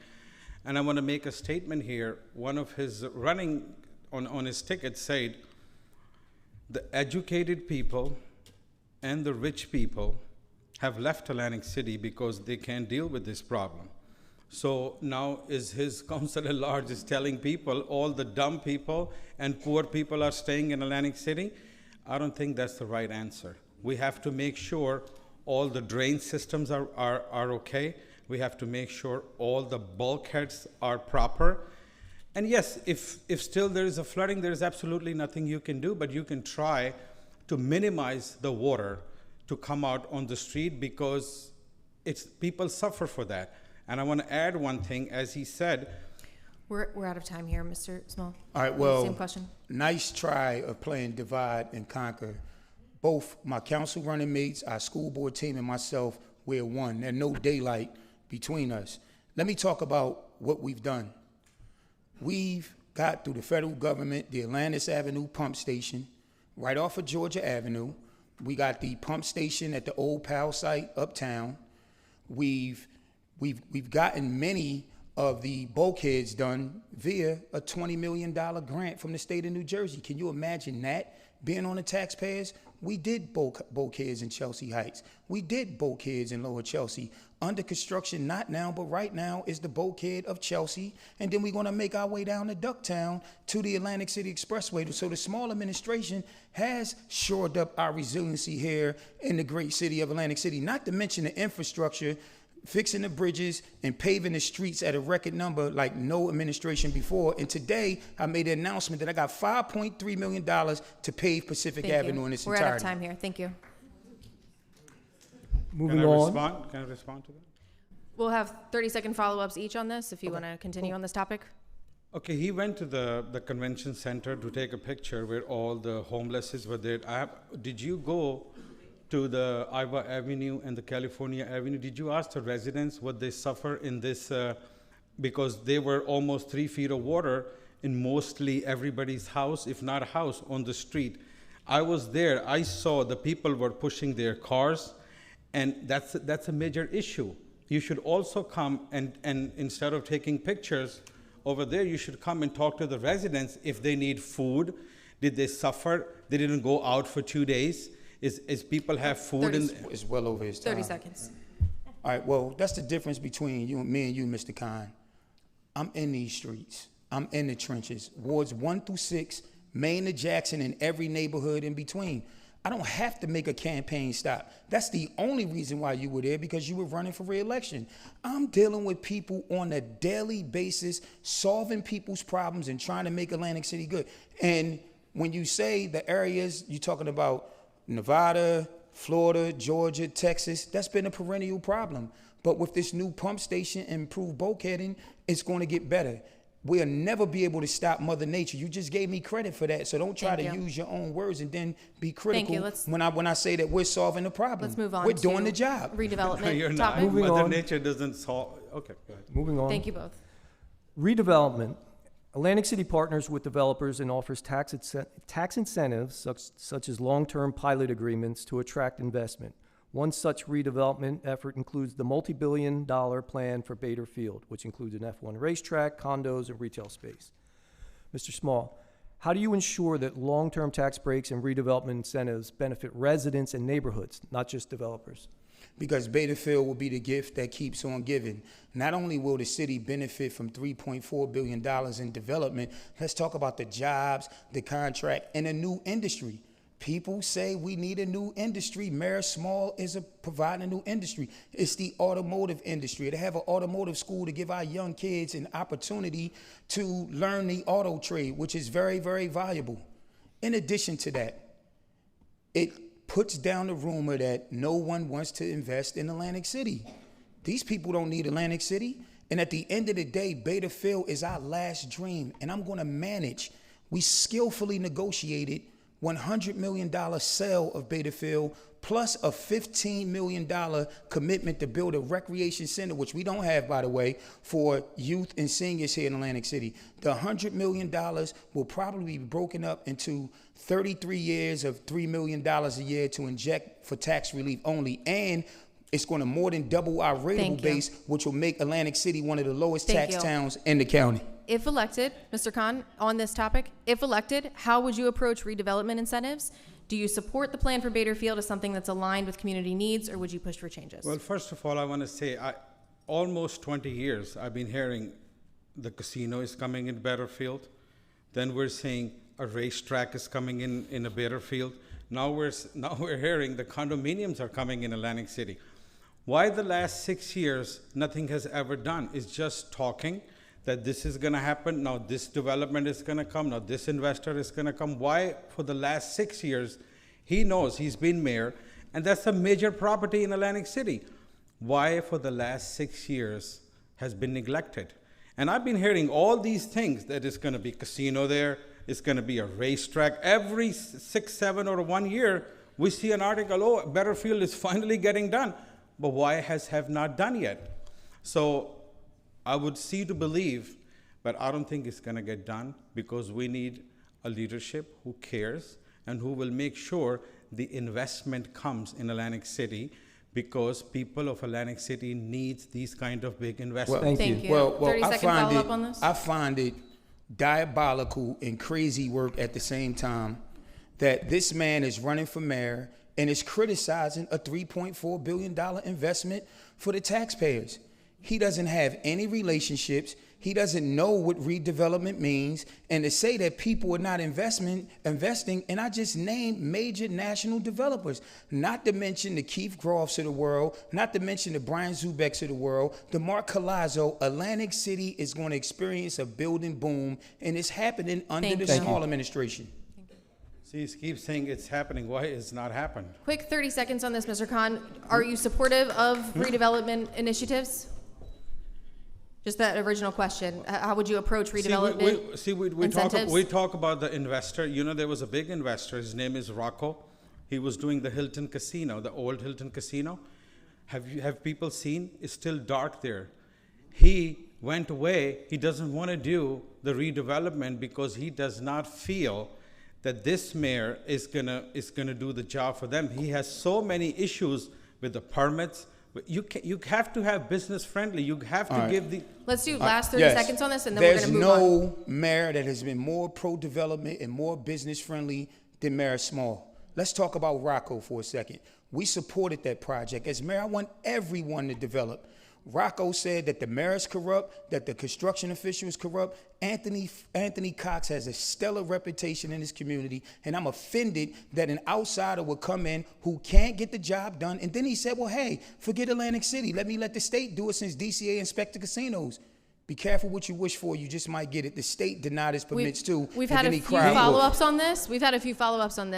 And I want to make a statement here. One of his running on his ticket said, the educated people and the rich people have left Atlantic City because they can't deal with this problem. So now is his council at large is telling people all the dumb people and poor people are staying in Atlantic City? I don't think that's the right answer. We have to make sure all the drain systems are okay. We have to make sure all the bulkheads are proper. And yes, if still there is a flooding, there is absolutely nothing you can do, but you can try to minimize the water to come out on the street because people suffer for that. And I want to add one thing, as he said. We're out of time here, Mr. Small. All right, well, same question. Nice try of playing divide and conquer. Both my council running mates, our school board team, and myself, we're one. There's no daylight between us. Let me talk about what we've done. We've got through the federal government, the Atlantis Avenue pump station, right off of Georgia Avenue. We got the pump station at the old PAL site uptown. We've gotten many of the bulkheads done via a $20 million grant from the state of New Jersey. Can you imagine that being on the taxpayers? We did bulkheads in Chelsea Heights. We did bulkheads in Lower Chelsea. Under construction, not now, but right now, is the bulkhead of Chelsea. And then we're going to make our way down to Ducktown to the Atlantic City Expressway. So the small administration has shored up our resiliency here in the great city of Atlantic City, not to mention the infrastructure, fixing the bridges and paving the streets at a record number like no administration before. And today, I made an announcement that I got $5.3 million to pave Pacific Avenue in its entirety. We're out of time here. Thank you. Moving on. Can I respond to that? We'll have 30-second follow-ups each on this if you want to continue on this topic. Okay, he went to the convention center to take a picture where all the homeless were there. Did you go to the Iowa Avenue and the California Avenue? Did you ask the residents what they suffer in this? Because they were almost 3 feet of water in mostly everybody's house, if not a house, on the street. I was there. I saw the people were pushing their cars, and that's a major issue. You should also come and instead of taking pictures over there, you should come and talk to the residents if they need food. Did they suffer? They didn't go out for 2 days. Is people have food? It's well over his time. 30 seconds. All right, well, that's the difference between me and you, Mr. Khan. I'm in these streets. I'm in the trenches. Wards 1 through 6, Main to Jackson, and every neighborhood in between. I don't have to make a campaign stop. That's the only reason why you were there, because you were running for re-election. I'm dealing with people on a daily basis, solving people's problems and trying to make Atlantic City good. And when you say the areas, you're talking about Nevada, Florida, Georgia, Texas, that's been a perennial problem. But with this new pump station and improved bulkheading, it's going to get better. We'll never be able to stop Mother Nature. You just gave me credit for that. So don't try to use your own words and then be critical when I say that we're solving the problem. Let's move on. We're doing the job. Redevelopment No, you're topic. not. Moving Mother on. Nature doesn't solve. Okay, go ahead. Moving on. Thank you both. Redevelopment. Atlantic City partners with developers and offers tax incentives such as long-term pilot agreements to attract investment. One such redevelopment effort includes the multi-billion-dollar plan for Bader Field, which includes an F1 racetrack, condos, and retail space. Mr. Small, how do you ensure that long-term tax breaks and redevelopment incentives benefit residents and neighborhoods, not just developers? Because Bader Field will be the gift that keeps on giving. Not only will the city benefit from $3.4 billion in development, let's talk about the jobs, the contract, and a new industry. People say we need a new industry. Mayor Small is providing a new industry. It's the automotive industry. They have an automotive school to give our young kids an opportunity to learn the auto trade, which is very, very valuable. In addition to that, it puts down the rumor that no one wants to invest in Atlantic City. These people don't need Atlantic City. And at the end of the day, Bader Field is our last dream, and I'm going to manage. We skillfully negotiated $100 million sale of Bader Field, plus a $15 million commitment to build a recreation center, which we don't have, by the way, for youth and seniors here in Atlantic City. The $100 million will probably be broken up into 33 years of $3 million a year to inject for tax relief only. And it's going to more than double our rateable base, which will make Atlantic City one of the lowest tax towns in the county. If elected, Mr. Khan, on this topic, if elected, how would you approach redevelopment incentives? Do you support the plan for Bader Field as something that's aligned with community needs, or would you push for changes? Well, first of all, I want to say, almost 20 years, I've been hearing the casino is coming in Bader Field. Then we're saying a racetrack is coming in a Bader Field. Now we're hearing the condominiums are coming in Atlantic City. Why the last 6 years nothing has ever done? It's just talking that this is going to happen, now this development is going to come, now this investor is going to come. Why for the last 6 years? He knows, he's been mayor, and that's a major property in Atlantic City. Why for the last 6 years has been neglected? And I've been hearing all these things, that it's going to be casino there, it's going to be a racetrack. Every 6, 7, or 1 year, we see an article, oh, Bader Field is finally getting done. But why have not done yet? So I would see to believe, but I don't think it's going to get done, because we need a leadership who cares and who will make sure the investment comes in Atlantic City, because people of Atlantic City needs these kind of big investments. Thank you. Well, 30-second follow-up on this? I find it diabolical and crazy work at the same time that this man is running for mayor and is criticizing a $3.4 billion investment for the taxpayers. He doesn't have any relationships. He doesn't know what redevelopment means. And to say that people are not investing, and I just named major national developers, not to mention the Keith Groffs of the world, not to mention the Brian Zubecks of the world, the Mark Collazo. Atlantic City is going to experience a building boom, and it's happening under the Small administration. See, he keeps saying it's happening. Why it's not happened? Quick 30 seconds on this, Mr. Khan. Are you supportive of redevelopment initiatives? Just that original question. How would you approach redevelopment incentives? We talk about the investor. You know, there was a big investor. His name is Rocco. He was doing the Hilton Casino, the old Hilton Casino. Have people seen? It's still dark there. He went away. He doesn't want to do the redevelopment because he does not feel that this mayor is gonna do the job for them. He has so many issues with the permits. You have to have business friendly. You have to give the. Let's do last 30 seconds on this, and then we're going to move on. There's no mayor that has been more pro-development and more business friendly than Mayor Small. Let's talk about Rocco for a second. We supported that project. As mayor, I want everyone to develop. Rocco said that the mayor is corrupt, that the construction official is corrupt. Anthony Cox has a stellar reputation in his community, and I'm offended that an outsider would come in who can't get the job done. And then he said, well, hey, forget Atlantic City. Let the state do it, since DCA inspect the casinos. Be careful what you wish for. You just might get it. The state denied his permits too. We've had a few follow-ups on this.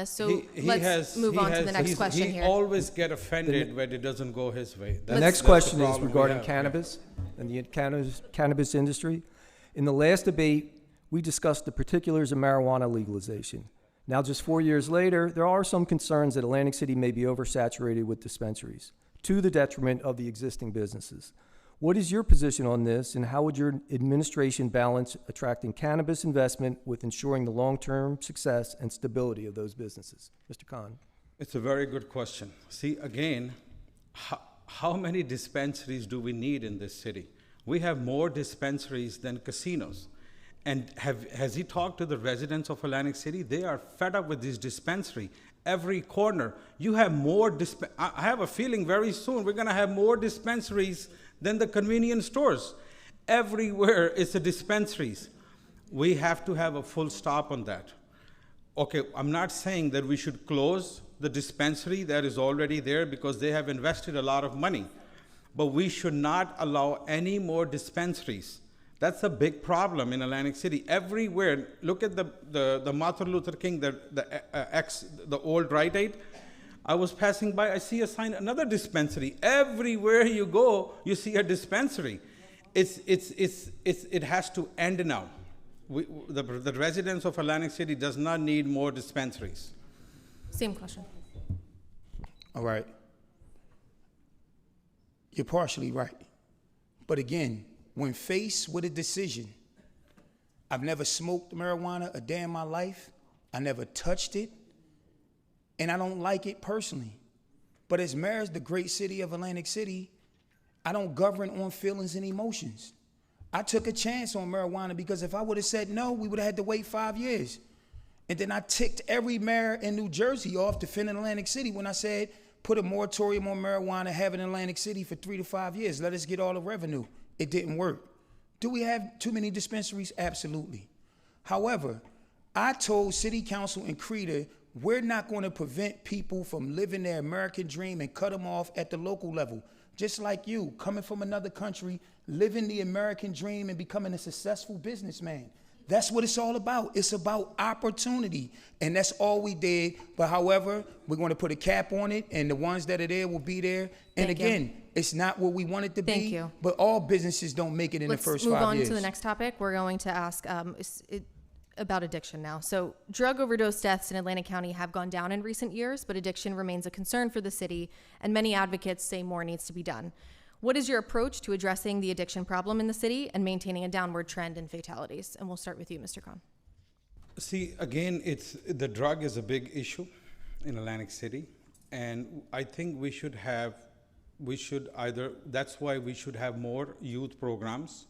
So let's move on to the next question here. He always get offended when it doesn't go his way. The next question is regarding cannabis and the cannabis industry. In the last debate, we discussed the particulars of marijuana legalization. Now, just 4 years later, there are some concerns that Atlantic City may be oversaturated with dispensaries, to the detriment of the existing businesses. What is your position on this, and how would your administration balance attracting cannabis investment with ensuring the long-term success and stability of those businesses? Mr. Khan. It's a very good question. See, again, how many dispensaries do we need in this city? We have more dispensaries than casinos. And has he talked to the residents of Atlantic City? They are fed up with this dispensary. Every corner, you have more I have a feeling very soon we're gonna have more dispensaries than the convenience stores. Everywhere is the dispensaries. We have to have a full stop on that. Okay, I'm not saying that we should close the dispensary that is already there because they have invested a lot of money. But we should not allow any more dispensaries. That's a big problem in Atlantic City. Everywhere, look at the Martin Luther King, the old Rite Aid. I was passing by, I see a sign, another dispensary. Everywhere you go, you see a dispensary. It has to end now. The residents of Atlantic City does not need more dispensaries. Same question. All right. You're partially right. But again, when faced with a decision, I've never smoked marijuana a day in my life. I never touched it. And I don't like it personally. But as mayor of the great city of Atlantic City, I don't govern on feelings and emotions. I took a chance on marijuana because if I would have said no, we would have had to wait 5 years. And then I ticked every mayor in New Jersey off defending Atlantic City when I said, put a moratorium on marijuana, have it in Atlantic City for 3 to 5 years. Let us get all the revenue. It didn't work. Do we have too many dispensaries? Absolutely. However, I told City Council and CRETA, we're not going to prevent people from living their American dream and cut them off at the local level. Just like you, coming from another country, living the American dream and becoming a successful businessman. That's what it's all about. It's about opportunity. And that's all we did. But however, we're going to put a cap on it, and the ones that are there will be there. And again, it's not what we want it to be. Thank you. But all businesses don't make it in the first 5 years. Let's move on to the next topic. We're going to ask about addiction now. So drug overdose deaths in Atlantic County have gone down in recent years, but addiction remains a concern for the city, and many advocates say more needs to be done. What is your approach to addressing the addiction problem in the city and maintaining a downward trend in fatalities? And we'll start with you, Mr. Khan. See, again, the drug is a big issue in Atlantic City, and I think that's why we should have more youth programs.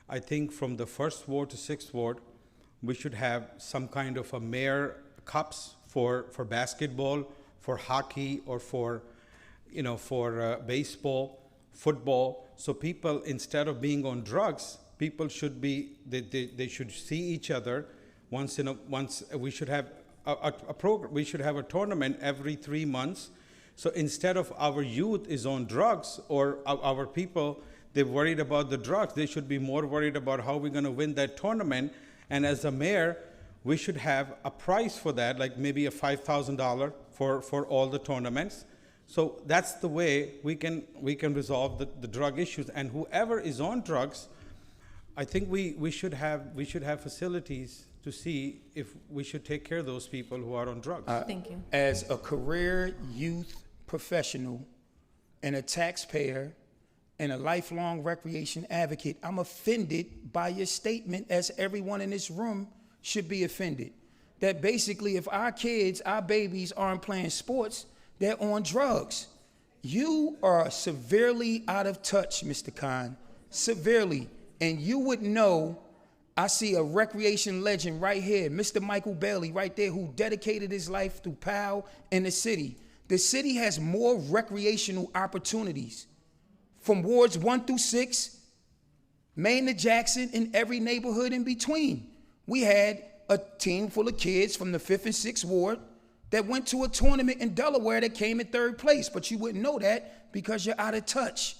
I think from the 1st ward to 6th ward, we should have some kind of a mayor cups for basketball, for hockey, or for baseball, football. So people, instead of being on drugs, people should be, they should see each other once we should have a program. We should have a tournament every 3 months. So instead of our youth is on drugs, or our people, they're worried about the drugs, they should be more worried about how we're going to win that tournament. And as a mayor, we should have a price for that, like maybe a $5,000 for all the tournaments. So that's the way we can resolve the drug issues. And whoever is on drugs, I think we should have facilities to see if we should take care of those people who are on drugs. Thank you. As a career youth professional and a taxpayer and a lifelong recreation advocate, I'm offended by your statement, as everyone in this room should be offended. That basically if our kids, our babies aren't playing sports, they're on drugs. You are severely out of touch, Mr. Khan, severely. And you would know, I see a recreation legend right here, Mr. Michael Bailey right there, who dedicated his life to PAL and the city. The city has more recreational opportunities from wards 1 through 6, Main to Jackson, in every neighborhood in between. We had a team full of kids from the 5th and 6th ward that went to a tournament in Delaware that came in 3rd place, but you wouldn't know that because you're out of touch.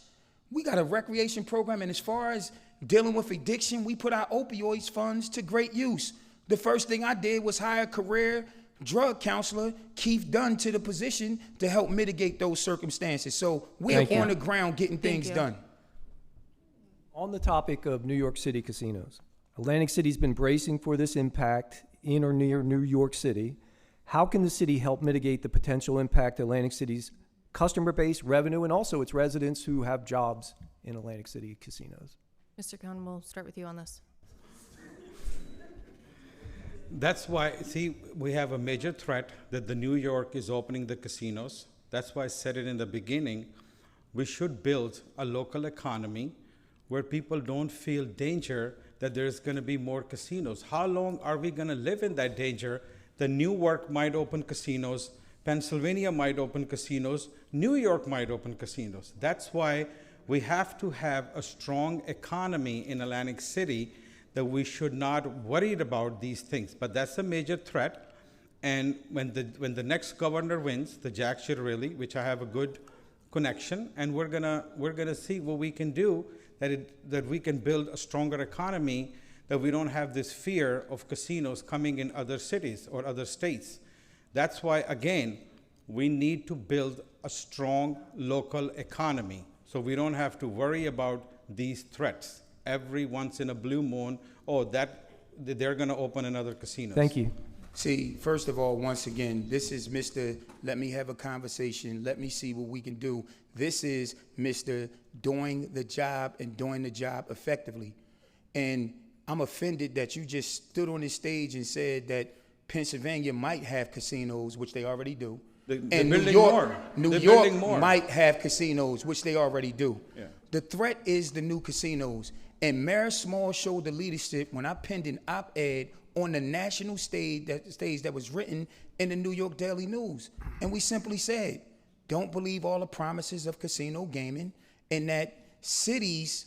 We got a recreation program, and as far as dealing with addiction, we put our opioids funds to great use. The first thing I did was hire a career drug counselor, Keith Dunn, to the position to help mitigate those circumstances. So we're on the ground getting things done. On the topic of New York City casinos, Atlantic City's been bracing for this impact in or near New York City. How can the city help mitigate the potential impact Atlantic City's customer base, revenue, and also its residents who have jobs in Atlantic City casinos. Mr. Khan, we'll start with you on this. That's why, see, we have a major threat that the New York is opening the casinos. That's why I said it in the beginning. We should build a local economy where people don't feel danger that there's going to be more casinos. How long are we going to live in that danger? The Newark might open casinos, Pennsylvania might open casinos, New York might open casinos. That's why we have to have a strong economy in Atlantic City, that we should not worry about these things. But that's a major threat. And when the next governor wins, the Jack Ciattarelli, which I have a good connection, and we're gonna see what we can do, that we can build a stronger economy, that we don't have this fear of casinos coming in other cities or other states. That's why, again, we need to build a strong local economy, so we don't have to worry about these threats every once in a blue moon. Oh, that they're going to open another casino. Thank you. See, first of all, once again, this is Mr. Let me have a conversation. Let me see what we can do. This is Mr. Doing the job and doing the job effectively. And I'm offended that you just stood on this stage and said that Pennsylvania might have casinos, which they already do. And New York might have casinos, which they already do. Yeah. The threat is the new casinos. And Mayor Small showed the leadership when I penned an op-ed on the national stage that was written in the New York Daily News. And we simply said, don't believe all the promises of casino gaming, and that cities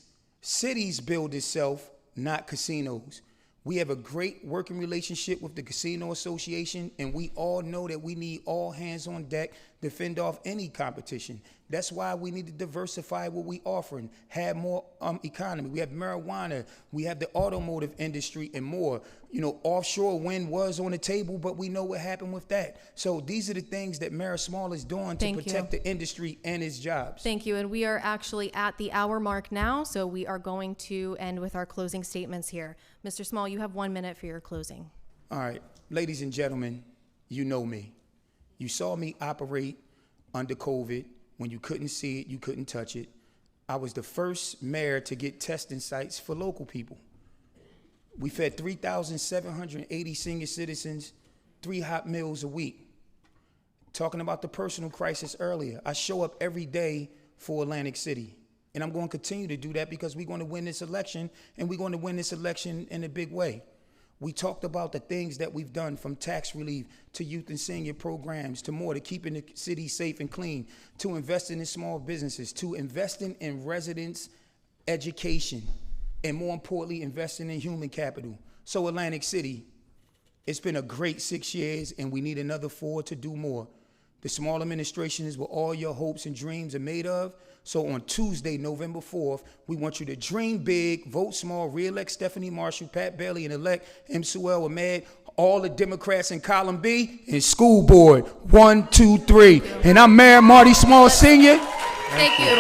build itself, not casinos. We have a great working relationship with the Casino Association, and we all know that we need all hands on deck to fend off any competition. That's why we need to diversify what we offering, have more economy. We have marijuana, we have the automotive industry, and more. You know, offshore wind was on the table, but we know what happened with that. So these are the things that Mayor Small is doing to protect the industry and its jobs. Thank you. And we are actually at the hour mark now, so we are going to end with our closing statements here. Mr. Small, you have 1 minute for your closing. All right, ladies and gentlemen, you know me. You saw me operate under COVID. When you couldn't see it, you couldn't touch it. I was the first mayor to get testing sites for local people. We fed 3,780 senior citizens 3 hot meals a week. Talking about the personal crisis earlier, I show up every day for Atlantic City. And I'm going to continue to do that because we're going to win this election, and we're going to win this election in a big way. We talked about the things that we've done, from tax relief to youth and senior programs to more, to keeping the city safe and clean, to investing in small businesses, to investing in residents' education, and more importantly, investing in human capital. So Atlantic City, it's been a great 6 years, and we need another 4 to do more. The small administration is what all your hopes and dreams are made of. So on Tuesday, November 4th, we want you to dream big, vote small, re-elect Stephanie Marshall, Pat Bailey, and elect M. Suel Ahmed, all the Democrats in column B, and school board, 1, 2, 3. And I'm Mayor Marty Small Sr. Thank you.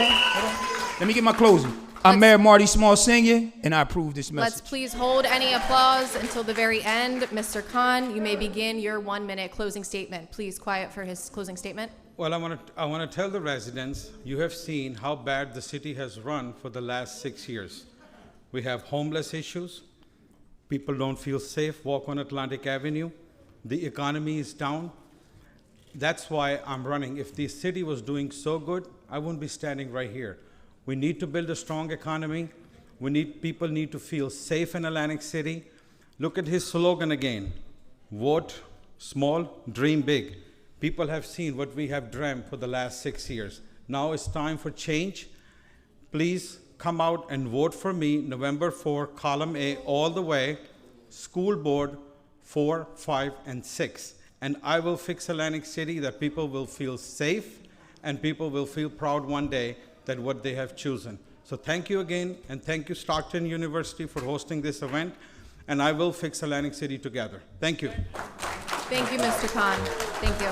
Let me get my closing. I'm Mayor Marty Small Sr., and I approve this message. Let's please hold any applause until the very end. Mr. Khan, you may begin your 1 minute closing statement. Please quiet for his closing statement. Well, I want to tell the residents, you have seen how bad the city has run for the last 6 years. We have homeless issues. People don't feel safe, walk on Atlantic Avenue. The economy is down. That's why I'm running. If the city was doing so good, I wouldn't be standing right here. We need to build a strong economy. People need to feel safe in Atlantic City. Look at his slogan again. Vote small, dream big. People have seen what we have dreamt for the last 6 years. Now it's time for change. Please come out and vote for me, November 4, column A, all the way, school board 4, 5, and 6. And I will fix Atlantic City, that people will feel safe and people will feel proud one day that what they have chosen. So thank you again, and thank you Stockton University for hosting this event, and I will fix Atlantic City together. Thank you. Thank you, Mr. Khan. Thank you.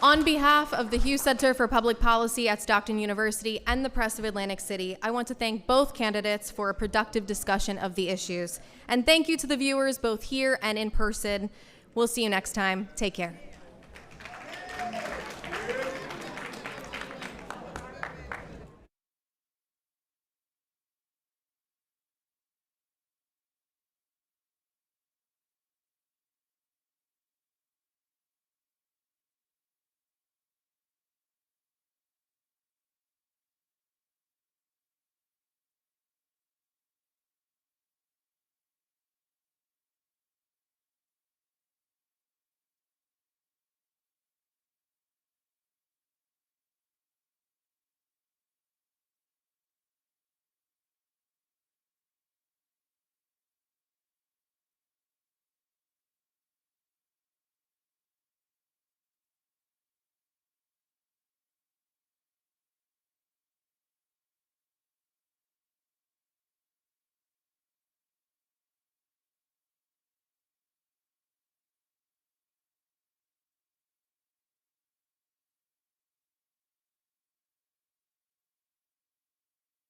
On behalf of the Hughes Center for Public Policy at Stockton University and the Press of Atlantic City, I want to thank both candidates for a productive discussion of the issues. And thank you to the viewers both here and in person. We'll see you next time. Take care.